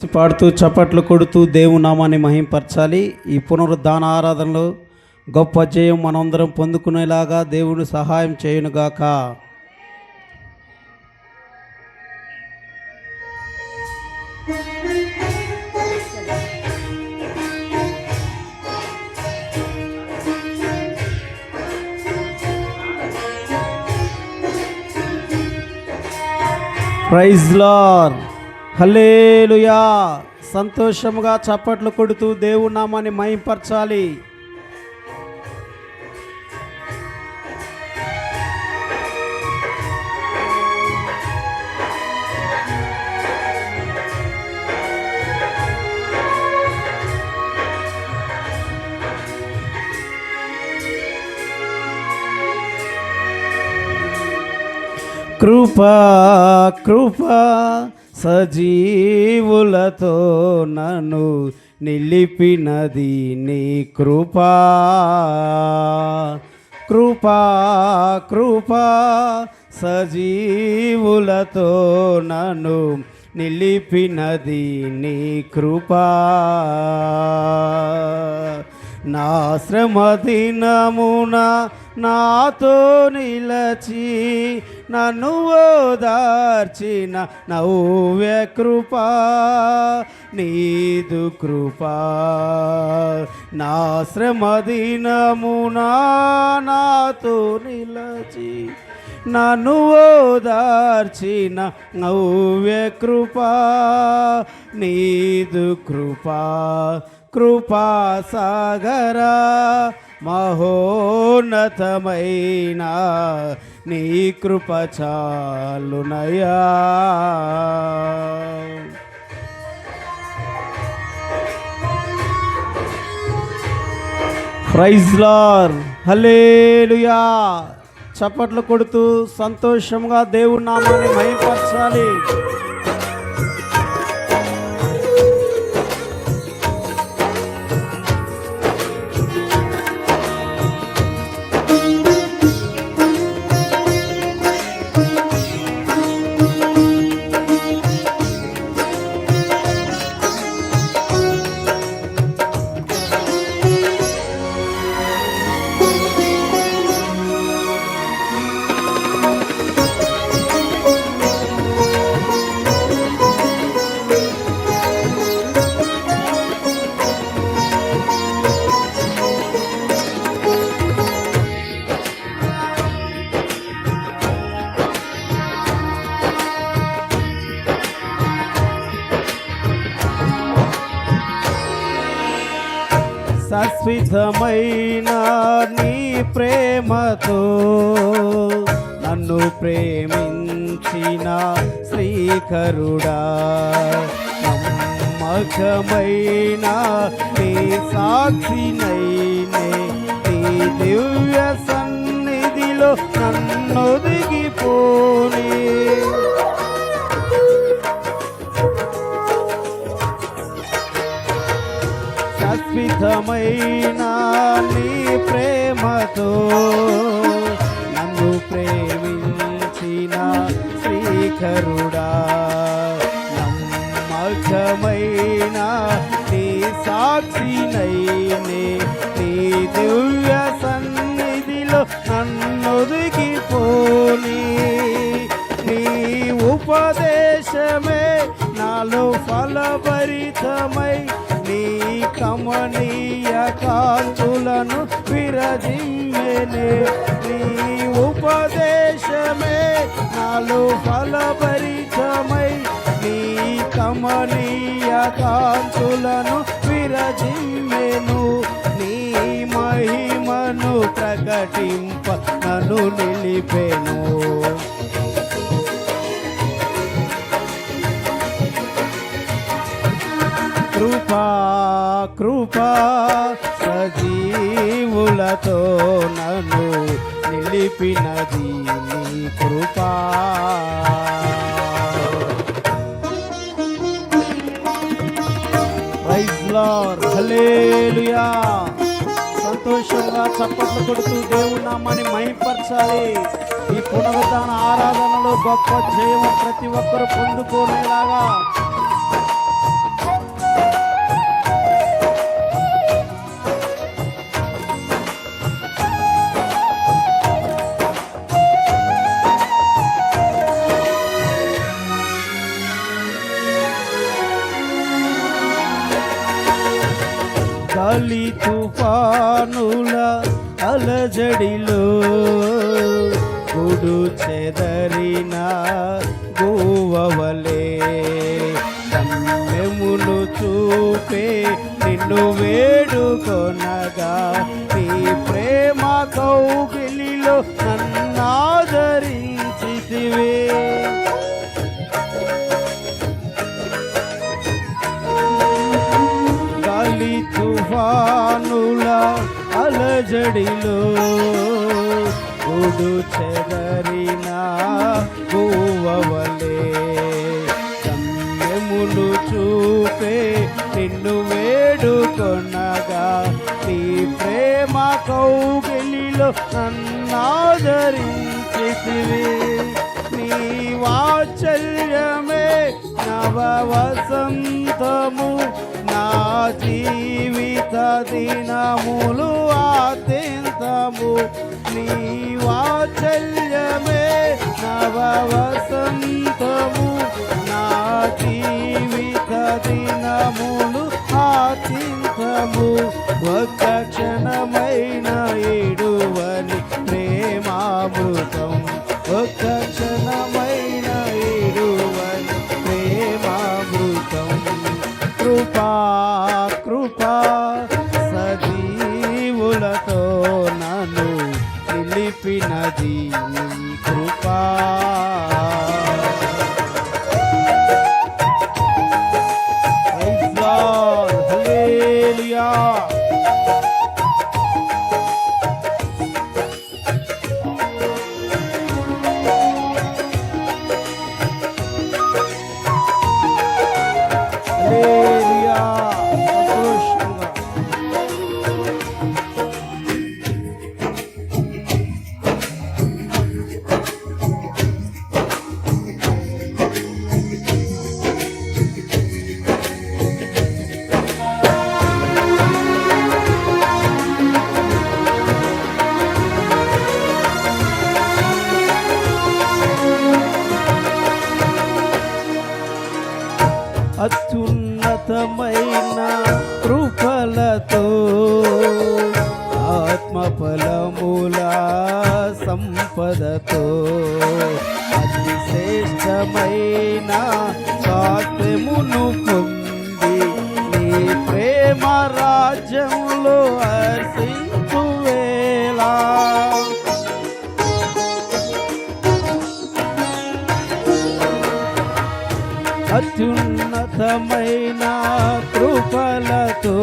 పాడుతూ చప్పట్లు కొడుతూ దేవుని నామాన్ని మహింపరచాలి. ఈ పునరుద్ధాన ఆరాధనలో గొప్ప జయం మనందరం పొందుకునేలాగా దేవుడు సహాయం చేయునుగాక. ప్రైజ్ లార్డ్, హల్లెలూయా. సంతోషముగా చప్పట్లు కొడుతూ దేవుని నామాన్ని మహింపరచాలి. కృపా కృపా సజీవులతో నన్ను నిలిపినది నీ కృపా. కృపా కృపా సజీవులతో నన్ను నిలిపినది నీ కృపా. నా శ్రమ దినమున నాతో నిలచి నన్ను ఓదార్చిన నవ్య కృపా నీదు కృపా. నా శ్రమ దినమున నాతో నిలచి నన్ను ఓదార్చిన నవ్య కృపా నీదు కృపా. కృపా సాగరా మహోన్నతమైన నీ కృప చాలునయా. ప్రైజ్ లార్డ్, హల్లెలూయా. చప్పట్లు కొడుతూ సంతోషంగా దేవుని నామాన్ని మహిమపరచాలి. శాశ్వతమైన నీ ప్రేమతో నన్ను ప్రేమించిన శ్రీకరుడా, నమ్మకమైన నీ సాక్షినైనే నీ దివ్య సన్నిధిలో నన్ను దిగిపోని. శాశ్వతమైన నీ ప్రేమతో నన్ను ప్రేమించిన శ్రీకరుడా, నమ్మకమైన నీ సాక్షినైనే నీ దివ్య సన్నిధిలో నన్ను దిగిపోని. నీ ఉపదేశమే నాలో ఫలభరితమై నీ కమనీయ కాంతులను విరజిమ్మెనే. నీ ఉపదేశమే నాలో ఫలభరితమై నీ కమనీయ కాంతులను విరజిమ్మెను. నీ మహిమను ప్రకటింప నన్ను నిలిపెను. కృపా కృపా సజీవులతో నన్ను నిలిపినది నీ కృపా. ప్రైజ్ లార్డ్, హల్లెలూయా. సంతోషంగా చప్పట్లు కొడుతూ దేవుని నామాన్ని మహిమపరచాలి. ఈ పునరుద్ధాన ఆరాధనలో గొప్ప జయం ప్రతి ఒక్కరు పొందుకునేలాగా గాలి తుఫానుల అలజడిలో గుడు చెదరిన గోవవలే కమ్మెమును చూపే నిన్ను వేడుకొనగా నీ ప్రేమ కౌగిలిలో నన్నాదరించితివే. గాలి తుఫానుల అలజడిలో గుడు చెదరిన గోవవలే కమ్మెమును చూపే నిన్ను వేడుకొనగా నీ ప్రేమ కౌగిలిలో నన్నాదరించితివే. నీ వాత్సల్యమే నవ వసంతము నా జీవిత దినములు ఆత్యంతము. నీ వాత్సల్యమే నవ వసంతము నా జీవిత దినములు ఆత్యంతము. ఒక్క క్షణమైన ఏడువని ప్రేమామృతం, ఒక్క క్షణమైన ఏడువని ప్రేమామృతం. కృపా కృపా సజీవులతో నన్ను నిలిపినది నీ కృపా. హల్లెలూయా. అత్యున్నతమైన కృపలతో ఆత్మఫలముల సంపదతో అతి శ్రేష్టమైన స్వాస్థ్యమును పొంది నీ ప్రేమ రాజ్యంలో హర్షించువేళ. అత్యున్నతమైన కృపలతో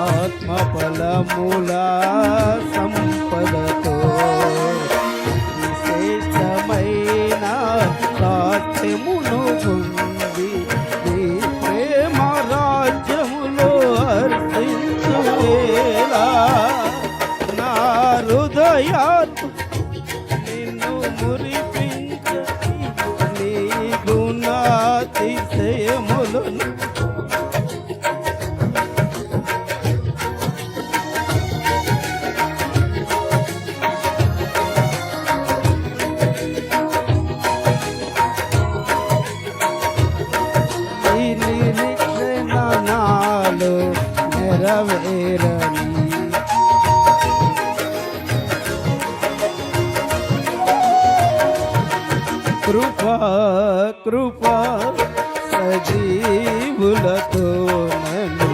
ఆత్మఫలముల సంపదతో విశేషమైన సాధ్యమును పొంది నీ ప్రేమ రాజ్యములో హర్షించువేళ. నా హృదయాత్ నిన్ను మురిపించ నీ గుణాతిశయములను ఈ నిరీక్షణ నాలో నెరవేరని కృపా కృపా సజీవులతో నన్ను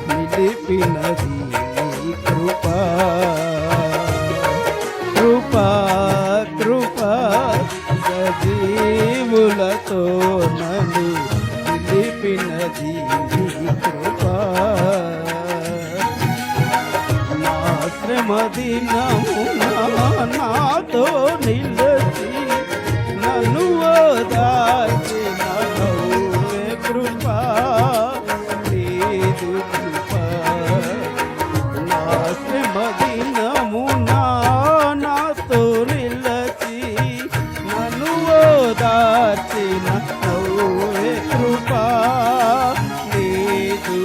నిలిపినది నీ కృపా. కృపా కృపా సజీవులతో నన్ను నిలిపినది నీ కృపా. నా శ్రమ దినమున నాతో నిలచి నన్ను ఓదార్చిన నవ్వే కృపా నీదు కృపా. నా శ్రమ దినమున నాతో నిలచి నన్ను ఓదార్చిన నవ్వే కృపా నీదు